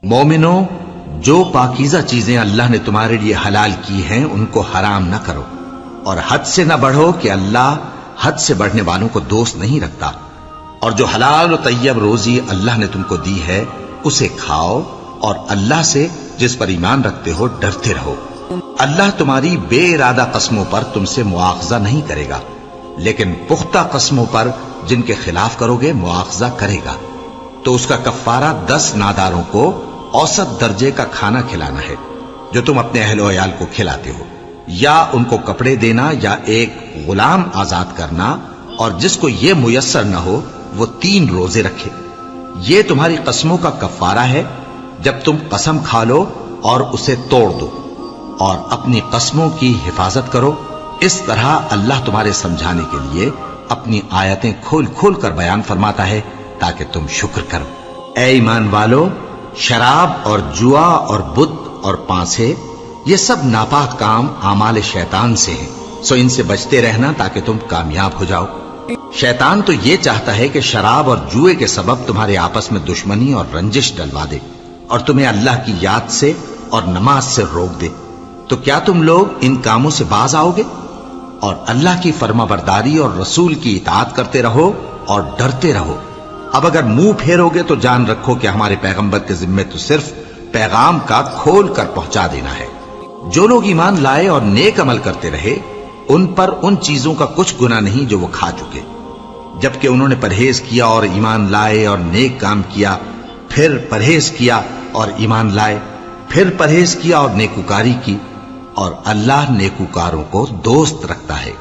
مومنو، جو پاکیزہ چیزیں اللہ نے تمہارے لیے حلال کی ہیں ان کو حرام نہ کرو، اور حد سے نہ بڑھو کہ اللہ حد سے بڑھنے والوں کو دوست نہیں رکھتا، اور جو حلال و طیب روزی اللہ نے تم کو دی ہے اسے کھاؤ، اور اللہ سے جس پر ایمان رکھتے ہو ڈرتے رہو۔ اللہ تمہاری بے ارادہ قسموں پر تم سے مواخذہ نہیں کرے گا، لیکن پختہ قسموں پر جن کے خلاف کرو گے مواخذہ کرے گا، تو اس کا کفارہ 10 ناداروں کو اوسط درجے کا کھانا کھلانا ہے جو تم اپنے اہل و عیال کو کھلاتے ہو، یا ان کو کپڑے دینا یا ایک غلام آزاد کرنا، اور جس کو یہ میسر نہ ہو وہ 3 روزے رکھے۔ یہ تمہاری قسموں کا کفارہ ہے جب تم قسم کھا لو اور اسے توڑ دو، اور اپنی قسموں کی حفاظت کرو۔ اس طرح اللہ تمہارے سمجھانے کے لیے اپنی آیتیں کھول کھول کر بیان فرماتا ہے تاکہ تم شکر کرو۔ اے ایمان والو، شراب اور جوا اور بت اور پانسے یہ سب ناپاک کام اعمال شیطان سے ہیں، سو ان سے بچتے رہنا تاکہ تم کامیاب ہو جاؤ۔ شیطان تو یہ چاہتا ہے کہ شراب اور جوئے کے سبب تمہارے آپس میں دشمنی اور رنجش ڈلوا دے، اور تمہیں اللہ کی یاد سے اور نماز سے روک دے۔ تو کیا تم لوگ ان کاموں سے باز آؤ گے؟ اور اللہ کی فرما برداری اور رسول کی اطاعت کرتے رہو اور ڈرتے رہو۔ اب اگر منہ پھیرو گے تو جان رکھو کہ ہمارے پیغمبر کے ذمے تو صرف پیغام کا کھول کر پہنچا دینا ہے۔ جو لوگ ایمان لائے اور نیک عمل کرتے رہے ان پر ان چیزوں کا کچھ گناہ نہیں جو وہ کھا چکے، جبکہ انہوں نے پرہیز کیا اور ایمان لائے اور نیک کام کیا، پھر پرہیز کیا اور ایمان لائے، پھر پرہیز کیا اور نیکوکاری کی، اور اللہ نیکوکاروں کو دوست رکھتا ہے۔